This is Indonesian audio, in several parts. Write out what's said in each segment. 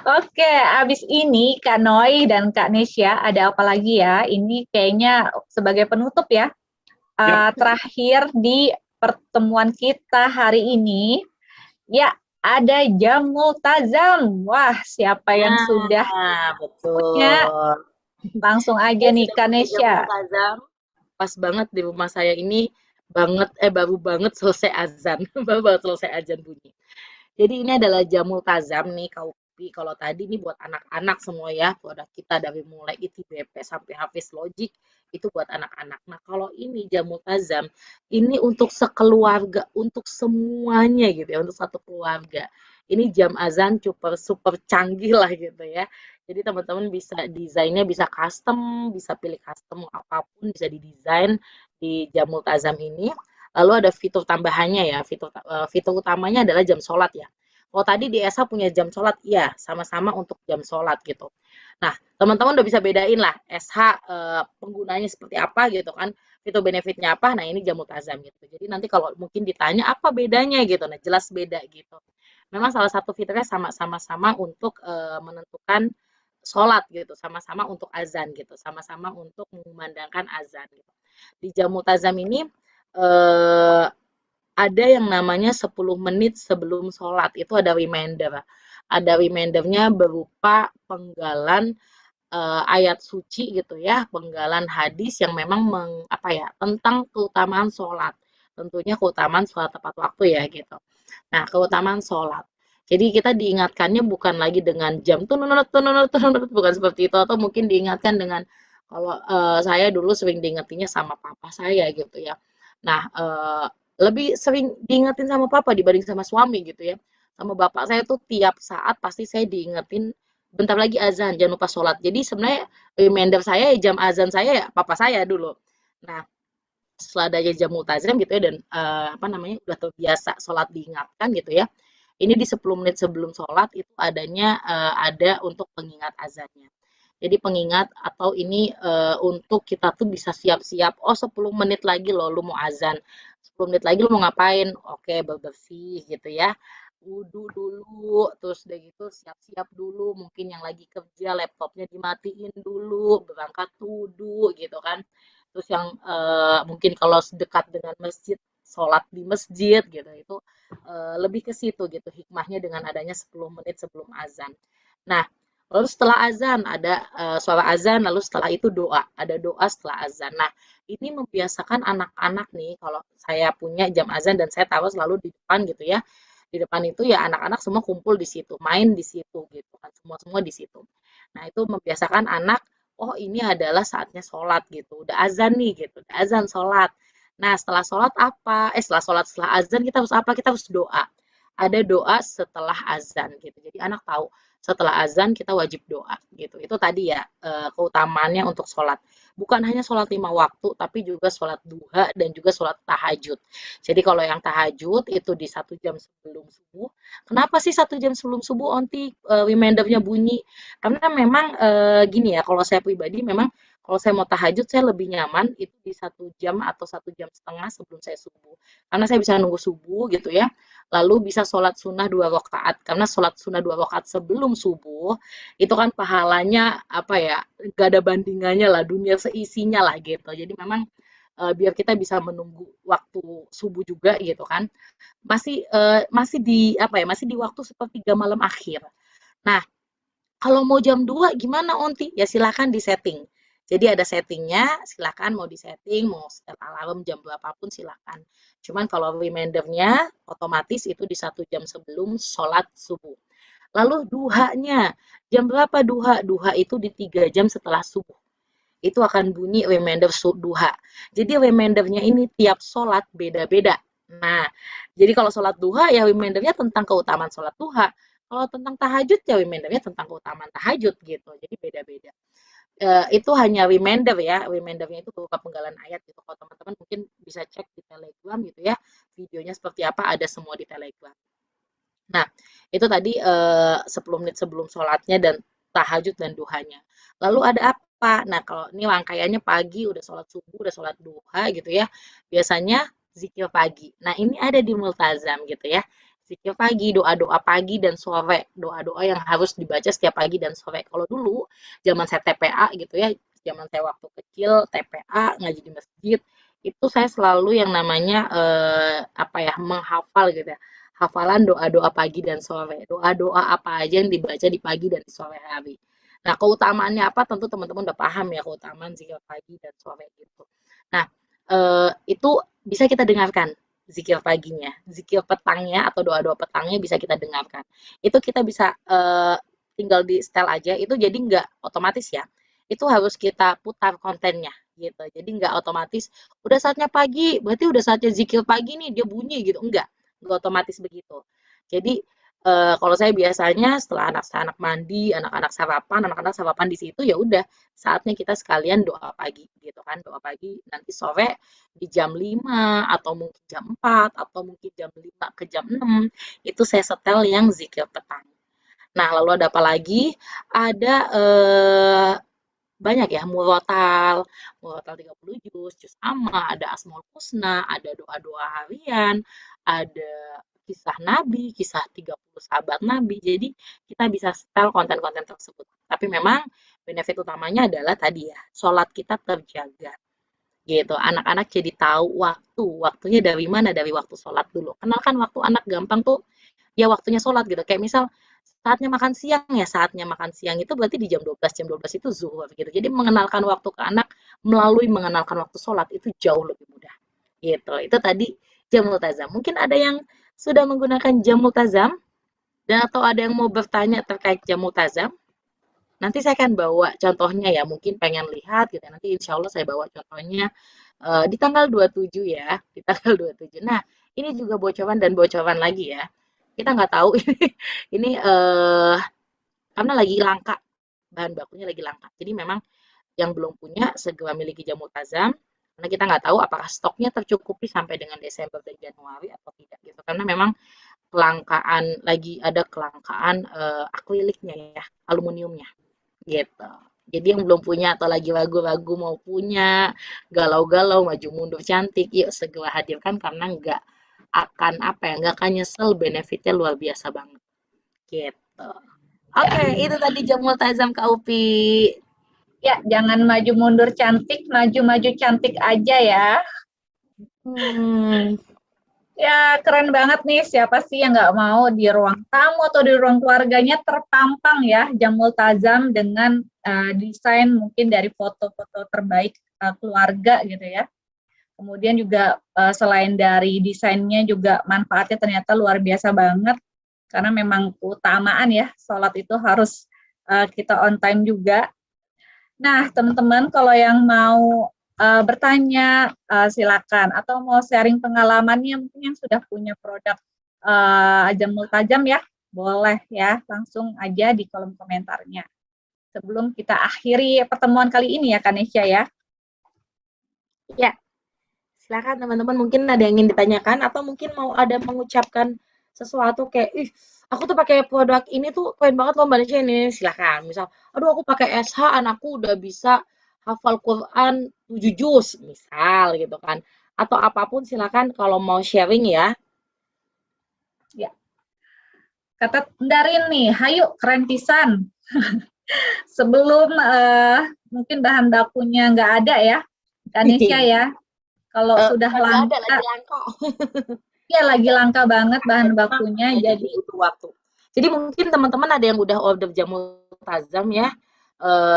Oke, abis ini Kak Noi dan Kak Nesya ada apa lagi ya? Ini kayaknya sebagai penutup ya. Yap. Terakhir di pertemuan kita hari ini, ya ada jam multazam. Wah, siapa yang sudah Nah, punya? betul. Langsung aja Saya nih sudah Kak punya jam Nesya. multazam. Pas banget di rumah saya ini baru banget selesai azan. Baru banget selesai azan bunyi. Jadi ini adalah jam multazam nih Kaupi. Kalau tadi nih buat anak-anak semua ya, produk kita dari mulai ITBP sampai Hafiz Logic itu buat anak-anak. Nah, kalau ini jam multazam, ini untuk sekeluarga, untuk semuanya gitu ya, untuk satu keluarga. Ini jam azan super super canggih lah gitu ya. Jadi teman-teman bisa desainnya bisa custom, bisa pilih custom apapun bisa didesain di jam multazam ini. Lalu ada fitur tambahannya ya, fitur utamanya adalah jam sholat ya. Kalau tadi di ESA punya jam sholat, iya sama-sama untuk jam sholat gitu. Nah, teman-teman udah bisa bedain lah SH penggunanya seperti apa gitu kan, fitur benefitnya apa, nah ini jam multazam gitu. Jadi nanti kalau mungkin ditanya apa bedanya gitu, nah jelas beda gitu. Memang salah satu fiturnya sama-sama untuk menentukan sholat gitu, sama-sama untuk azan gitu, sama-sama untuk mengumandangkan azan gitu. Di jam multazam ini eh, ada yang namanya 10 menit sebelum sholat, itu ada reminder. Ada remindernya berupa penggalan ayat suci gitu ya, penggalan hadis yang memang apa ya, tentang keutamaan sholat. Tentunya keutamaan sholat tepat waktu ya gitu. Nah, keutamaan sholat. Jadi kita diingatkannya bukan lagi dengan jam tununut tununut tununut bukan seperti itu atau mungkin diingatkan dengan kalau saya dulu sering diingetinnya sama papa saya gitu ya. Nah, lebih sering diingetin sama papa dibanding sama suami gitu ya. Sama bapak saya tuh tiap saat pasti saya diingetin bentar lagi azan, jangan lupa sholat. Jadi sebenarnya reminder saya jam azan saya ya papa saya dulu. Nah, setelah adanya jam multazam gitu ya dan apa namanya udah terbiasa sholat diingatkan gitu ya. Ini di 10 menit sebelum sholat itu adanya ada untuk pengingat azannya. Jadi pengingat atau ini untuk kita tuh bisa siap-siap. Oh 10 menit lagi loh lu mau azan. 10 menit lagi lu mau ngapain? Oke bersih gitu ya. Wudhu dulu, terus udah gitu siap-siap dulu. Mungkin yang lagi kerja laptopnya dimatiin dulu, berangkat wudhu gitu kan terus yang mungkin kalau dekat dengan masjid sholat di masjid gitu itu lebih ke situ gitu hikmahnya dengan adanya 10 menit sebelum azan. Nah, lalu setelah azan ada suara azan lalu setelah itu doa, ada doa setelah azan. Nah, ini membiasakan anak-anak nih kalau saya punya jam azan dan saya taruh selalu di depan gitu ya. Di depan itu ya anak-anak semua kumpul di situ, main di situ gitu kan, semua-semua di situ. Nah, itu membiasakan anak oh ini adalah saatnya sholat gitu, udah azan nih gitu, udah azan sholat. Nah setelah sholat apa? Setelah sholat, setelah azan kita harus apa? Kita harus doa. Ada doa setelah azan gitu. Jadi anak tahu setelah azan kita wajib doa gitu. Itu tadi ya keutamaannya untuk sholat. Bukan hanya sholat 5 waktu, tapi juga sholat duha dan juga sholat tahajud. Jadi kalau yang tahajud itu di 1 jam sebelum subuh. Kenapa sih 1 jam sebelum subuh, Onti, remindernya bunyi? Karena memang gini ya, kalau saya pribadi memang kalau saya mau tahajud saya lebih nyaman itu di 1 jam atau 1 jam setengah sebelum saya subuh. Karena saya bisa nunggu subuh gitu ya, lalu bisa sholat sunnah 2 rakaat. Karena sholat sunnah 2 rakaat sebelum subuh itu kan pahalanya apa ya, gak ada bandingannya lah dunia seisinya lah gitu. Jadi memang biar kita bisa menunggu waktu subuh juga gitu kan masih di apa ya masih di waktu sepertiga malam akhir. Nah kalau mau jam 2 gimana Onti? Ya silakan disetting. Jadi ada settingnya, silakan mau disetting, mau set alarm jam berapapun silakan. Cuman kalau remindernya otomatis itu di 1 jam sebelum sholat subuh. Lalu duhanya, jam berapa duha? Duha itu di 3 jam setelah subuh. Itu akan bunyi reminder duha. Jadi remindernya ini tiap sholat beda-beda. Nah, jadi kalau sholat duha ya remindernya tentang keutamaan sholat duha. Kalau tentang tahajud ya remindernya tentang keutamaan tahajud gitu. Jadi beda-beda. Itu hanya reminder ya, remindernya itu berupa penggalan ayat gitu. Kalau teman-teman mungkin bisa cek di Telegram gitu ya, videonya seperti apa ada semua di Telegram. Nah, itu tadi 10 menit sebelum sholatnya dan tahajud dan duhanya. Lalu ada apa? Nah, kalau ini rangkaiannya pagi udah sholat subuh, udah sholat duha gitu ya. Biasanya zikir pagi. Nah, ini ada di multazam gitu ya. Zikir pagi, doa-doa pagi dan sore, doa-doa yang harus dibaca setiap pagi dan sore. Kalau dulu, zaman saya TPA gitu ya, zaman saya waktu kecil, TPA, ngaji di masjid, itu saya selalu yang namanya, apa ya, menghafal gitu ya, hafalan doa-doa pagi dan sore, doa-doa apa aja yang dibaca di pagi dan di sore hari. Nah, keutamaannya apa, tentu teman-teman udah paham ya keutamaan zikir pagi dan sore gitu. Nah, itu bisa kita dengarkan zikir paginya, zikir petangnya atau doa-doa petangnya bisa kita dengarkan. Itu kita bisa tinggal di setel aja, itu jadi nggak otomatis ya. Itu harus kita putar kontennya gitu. Jadi nggak otomatis udah saatnya pagi, berarti udah saatnya zikir pagi nih dia bunyi gitu. Enggak otomatis begitu. Jadi kalau saya biasanya setelah anak-anak mandi, anak-anak sarapan di situ ya udah saatnya kita sekalian doa pagi gitu kan, doa pagi nanti sore di jam 5 atau mungkin jam 4 atau mungkin jam 5 ke jam 6 itu saya setel yang zikir petang. Nah, lalu ada apa lagi? Ada banyak ya, murotal 30 juz amma, ada Asmaul Husna, ada doa-doa harian, ada kisah Nabi, kisah 30 sahabat Nabi. Jadi kita bisa setel konten-konten tersebut. Tapi memang benefit utamanya adalah tadi ya, sholat kita terjaga gitu. Anak-anak jadi tahu waktunya dari mana, dari waktu sholat dulu. Kenalkan waktu anak gampang tuh, ya waktunya sholat gitu. Kayak misal saatnya makan siang ya, saatnya makan siang itu berarti di jam 12 itu zuhur gitu. Jadi mengenalkan waktu ke anak melalui mengenalkan waktu sholat itu jauh lebih mudah gitu. Itu tadi jam multazam. Mungkin ada yang sudah menggunakan jam multazam dan atau ada yang mau bertanya terkait jam multazam. Nanti saya akan bawa contohnya ya, mungkin pengen lihat gitu ya, nanti insya Allah saya bawa contohnya di tanggal 27 ya, di tanggal 27. Nah, ini juga bocoran dan bocoran lagi ya. Kita nggak tahu ini karena lagi langka, bahan bakunya lagi langka. Jadi memang yang belum punya segera miliki jamu tazam, karena kita nggak tahu apakah stoknya tercukupi sampai dengan Desember dan Januari atau tidak gitu. Karena memang lagi ada kelangkaan akriliknya ya, aluminiumnya gitu. Jadi yang belum punya atau lagi ragu-ragu mau punya, galau-galau, maju mundur cantik, yuk segera hadirkan karena nggak akan apa ya, nggak akan nyesel benefitnya luar biasa banget gitu. Ya, Oke, itu tadi Jamul Tazam Kak Upi. ya, jangan maju mundur cantik, maju-maju cantik aja ya. Hmm, Ya, keren banget nih. Siapa sih yang nggak mau di ruang tamu atau di ruang keluarganya terpampang ya jam multazam dengan desain mungkin dari foto-foto terbaik keluarga gitu ya. Kemudian juga selain dari desainnya juga manfaatnya ternyata luar biasa banget karena memang keutamaan ya sholat itu harus kita on time juga. Nah, teman-teman kalau yang mau bertanya silakan atau mau sharing pengalamannya mungkin yang sudah punya produk Jamul Tajam ya, boleh ya langsung aja di kolom komentarnya. Sebelum kita akhiri pertemuan kali ini ya Kanesha ya. ya, silakan teman-teman mungkin ada yang ingin ditanyakan atau mungkin mau ada mengucapkan sesuatu kayak, ih, aku tuh pakai produk ini tuh keren banget loh Mbak Nesya ini. Silakan. Misal, aduh aku pakai SH, anakku udah bisa hafal Quran 7 juz, misal gitu kan. Atau apapun silakan kalau mau sharing ya. Ya. Kata Darin nih, hayu keren pisan. Sebelum mungkin bahan bakunya nggak ada ya, Kanesha ya. Kalau sudah Bukan nggak ada, langka, lagi langka. ya lagi langka banget bahan Memang bakunya. jadi Jadi butuh waktu. Jadi mungkin teman-teman ada yang udah order jamu tazam ya.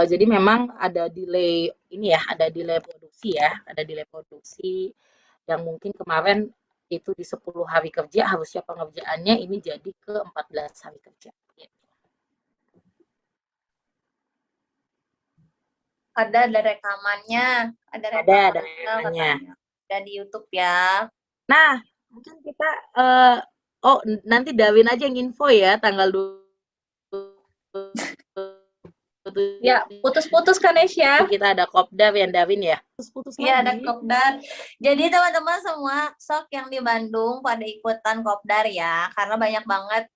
Jadi memang ada delay ini ya, ada delay produksi ya, ada delay produksi yang mungkin kemarin itu di 10 hari kerja harusnya pengerjaannya ini jadi ke 14 hari kerja. Gitu. Ada rekamannya, ada Ada rekamannya rekamannya. katanya. Dan di YouTube ya. Nah, mungkin kita oh nanti Dawin aja yang info ya tanggal 27 ya putus-putus Kanesha. kita ada kopdar yang Dawin ya. Putus-putus Iya, ada lagi. kopdar. Jadi teman-teman semua sok yang di Bandung pada ikutan kopdar ya, karena banyak banget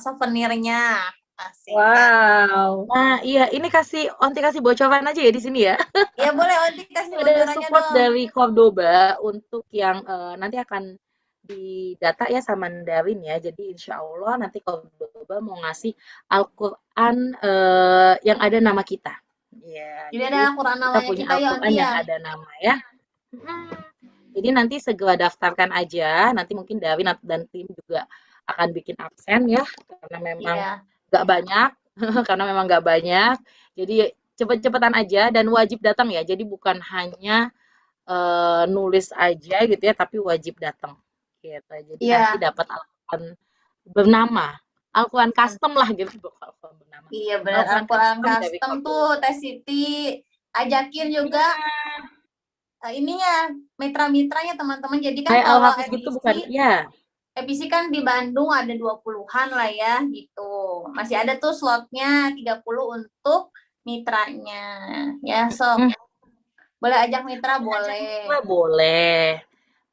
souvenirnya. Asik. Wow. Nah, iya ini Onti kasih bocoran aja ya di sini ya. Ya boleh Onti kasih Ada bocorannya support dong. dari Cordoba untuk yang nanti akan didata ya sama Darwin ya. Jadi insya Allah nanti Kordoba mau ngasih Al-Quran yang ada nama kita. Ya, Jadi jadi ada Quran kita namanya punya kita ya Al-Quran nanti yang ya. ada nama ya. Jadi nanti segera daftarkan aja. Nanti mungkin Darwin dan tim juga akan bikin absen ya, karena memang Iya. nggak banyak, karena memang nggak banyak. Jadi cepet-cepetan aja dan wajib datang ya. Jadi bukan hanya nulis aja gitu ya, tapi wajib datang. Gitu. Jadi nanti Iya. dapat Al-Quran bernama, Al-Quran custom lah gitu, bukan Al-Quran bernama. Iya benar, Al-Quran Al-Quran dari custom tuh Kordoba. Teh Siti ajakin juga ininya mitra-mitranya teman-teman. Jadi kan Kayak kalau Al-Hafiz gitu bukan? Iya. EPC kan di Bandung ada 20-an lah ya gitu. Masih ada tuh slotnya 30 untuk mitranya. Ya, sok. Boleh ajak mitra boleh. Wah, boleh.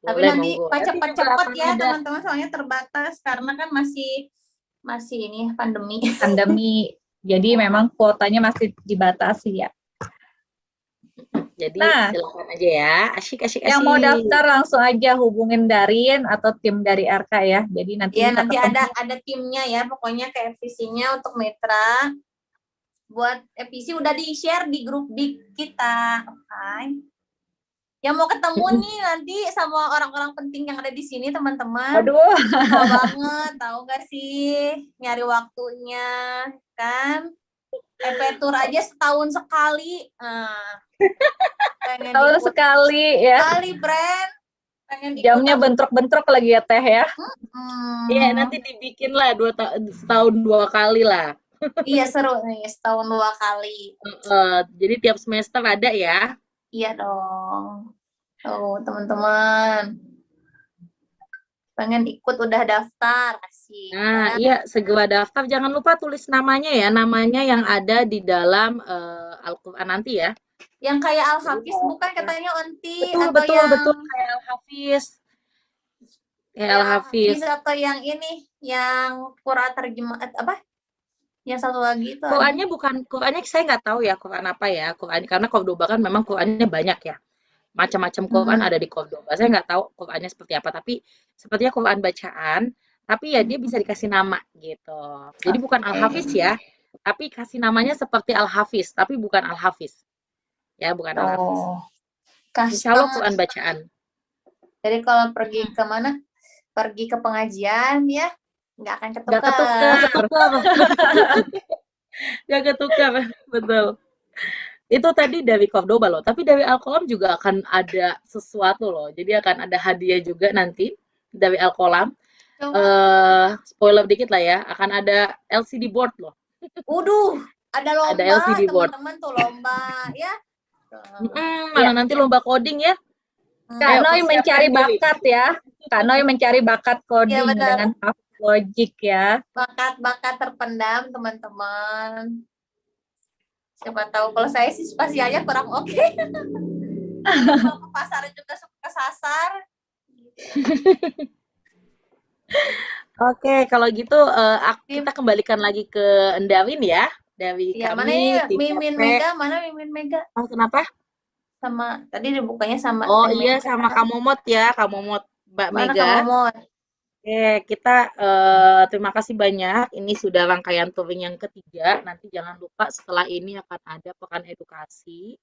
Tapi Boleh, nanti monggo. pas Nanti juga cepet-cepet akan ya ada. teman-teman soalnya terbatas karena kan masih ini pandemi. Pandemi. Jadi memang kuotanya masih dibatasi ya. Jadi Nah, silakan aja ya. Asyik. yang mau daftar langsung aja hubungin Darin atau tim dari RK ya. Jadi nanti Ya bisa nanti ketemu. ada timnya ya pokoknya ke EPC-nya untuk mitra. Buat EPC udah di-share di grup big kita. Oke. Yang mau ketemu nih nanti sama orang-orang penting yang ada di sini teman-teman. Waduh. Susah banget, tahu gak sih nyari waktunya kan? EP tour aja setahun sekali. Pengen Tahun ikut sekali ya. sekali brand. Pengen ikut Jamnya bentrok-bentrok lagi ya Teh ya. Iya, nanti dibikin lah setahun 2 kali lah. Iya seru nih setahun 2 kali. Jadi tiap semester ada ya. Iya dong. Tuh teman-teman. Pengen ikut udah daftar asik. Nah, Kan? iya segera daftar. Jangan lupa tulis namanya ya, namanya yang ada di dalam Al-Quran nanti ya. Yang kayak Al-Hafiz bukan katanya Onti Betul, atau betul yang kayak Al-Hafiz. Kayak yang Al-Hafiz. Hafiz atau yang ini yang Quran terjemah apa? Yang satu lagi itu ada. Qurannya saya nggak tahu ya Quran apa ya. Quran karena Cordoba kan memang Qurannya banyak ya. Macam-macam Quran ada di Cordoba. Saya nggak tahu Qurannya seperti apa, tapi sepertinya Quran bacaan, tapi ya dia bisa dikasih nama gitu. Jadi bukan Al-Hafiz ya, tapi kasih namanya seperti Al-Hafiz, tapi bukan Al-Hafiz. Ya, bukan Al-Hafiz. Insya Allah Custom. Quran bacaan. Jadi kalau pergi ke mana? Pergi ke pengajian ya, nggak akan Nggak ketukar. ketukar. Nggak ketukar, betul. Itu tadi dari Cordoba loh, tapi dari Alkolam juga akan ada sesuatu loh. Jadi akan ada hadiah juga nanti dari Alkolam. Spoiler dikit lah ya, akan ada LCD board loh. Ada lomba Ada LCD board. teman-teman tuh lomba ya. Mana nanti lomba coding ya? Kak Noi mencari bakat ya. Kak Noi mencari bakat coding dengan Logic ya. Bakat-bakat terpendam teman-teman. Siapa tahu kalau saya sih spasi aja kurang oke. Kalau ke pasar juga suka kesasar. Oke, kalau gitu kita kembalikan lagi ke Endawin ya. Dari ya, kami, mana Mimin Mega? Mana Mimin Mega? Oh, kenapa? Sama tadi dibukanya sama Oh iya, sama Kamomot ya, Kamomot Mbak Mana Mega. Kamomot? Oke, kita terima kasih banyak. Ini sudah rangkaian touring yang ketiga. Nanti jangan lupa setelah ini akan ada pekan edukasi.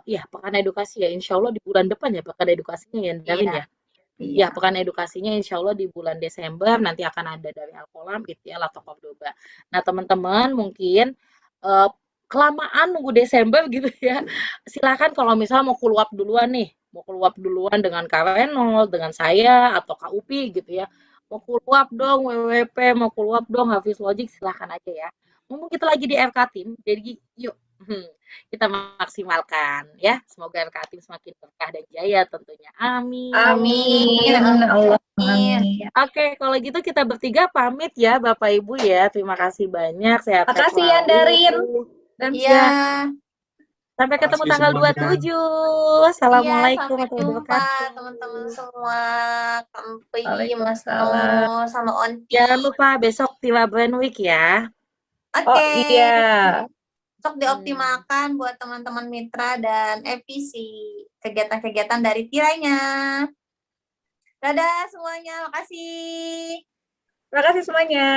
Ya, pekan edukasi ya. Insya Allah di bulan depan ya pekan edukasinya ya, Davin ya. Ya, pekan edukasinya insya Allah di bulan Desember nanti akan ada dari Alkolam, Ikhtiar atau Cordoba. Nah, teman-teman mungkin kelamaan nunggu Desember gitu ya. Silakan kalau misalnya mau keluap duluan nih, mau keluap duluan dengan K-Renol, dengan saya atau KUP gitu ya. Mau keluap dong WWP, mau keluap dong Hafiz Logic, silakan aja ya. Mumpung kita lagi di RK Tim, jadi yuk kita maksimalkan ya. Semoga RK Tim semakin berkah dan jaya tentunya. Amin. Amin. Allah amin. Oke, kalau gitu kita bertiga pamit ya Bapak Ibu ya. Terima kasih banyak. Sehat-sehat Makasih ya Darin. Dan ya. Sampai ketemu tanggal 27. Assalamualaikum warahmatullahi wabarakatuh. Teman-teman semua. Kampi, Mas Waalaikumsalam. sama Onti. Jangan lupa besok Tiwa Brand Week ya. Oke. Oh iya. Besok dioptimalkan buat teman-teman mitra dan EPC kegiatan-kegiatan dari tiranya. Dadah semuanya, makasih. Terima kasih semuanya.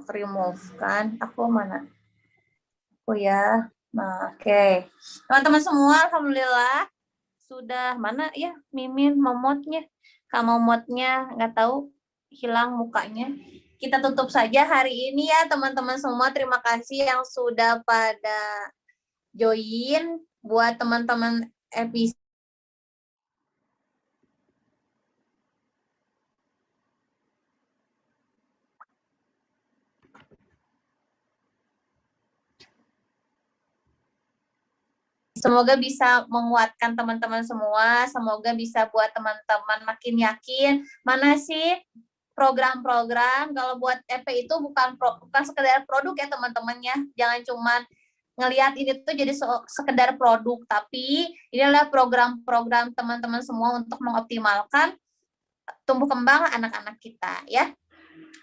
Remove kan, aku mana? Aku ya. Nah, oke. Teman-teman semua, alhamdulillah sudah mana ya Mimin momotnya. Kak momotnya nggak tahu hilang mukanya. Kita tutup saja hari ini ya teman-teman semua. Terima kasih yang sudah pada join. Buat teman-teman episode semoga bisa menguatkan teman-teman semua. Semoga bisa buat teman-teman makin yakin mana sih program-program. Kalau buat EP itu bukan sekedar produk ya teman-temannya. Jangan cuma ngelihat ini tuh jadi sekedar produk, tapi ini adalah program-program teman-teman semua untuk mengoptimalkan tumbuh kembang anak-anak kita ya.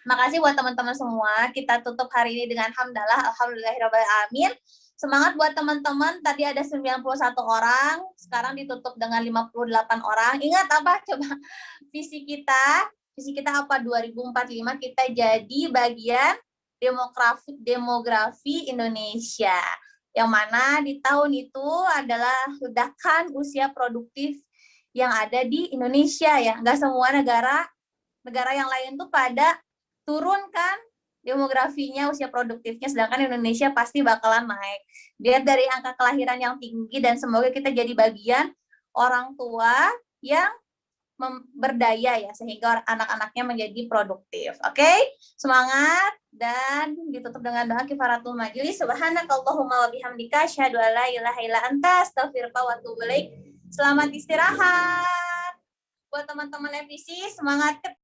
Makasih buat teman-teman semua. Kita tutup hari ini dengan hamdalah, alhamdulillahirrahmanirrahim. Semangat buat teman-teman. Tadi ada 91 orang, sekarang ditutup dengan 58 orang. Ingat apa? Coba visi kita. Visi kita apa? 2045 kita jadi bagian demografi Indonesia. Yang mana di tahun itu adalah ledakan usia produktif yang ada di Indonesia ya. Nggak semua negara yang lain tuh pada turun kan demografinya, usia produktifnya, sedangkan Indonesia pasti bakalan naik. Lihat dari angka kelahiran yang tinggi dan semoga kita jadi bagian orang tua yang berdaya ya, sehingga anak-anaknya menjadi produktif. Oke? Semangat dan ditutup dengan doa kifaratul majlis. Subhanakallahumma wa bihamdika asyhadu an la ilaha illa anta astaghfiruka wa atubu ilaik. Selamat istirahat. Buat teman-teman FVC, semangat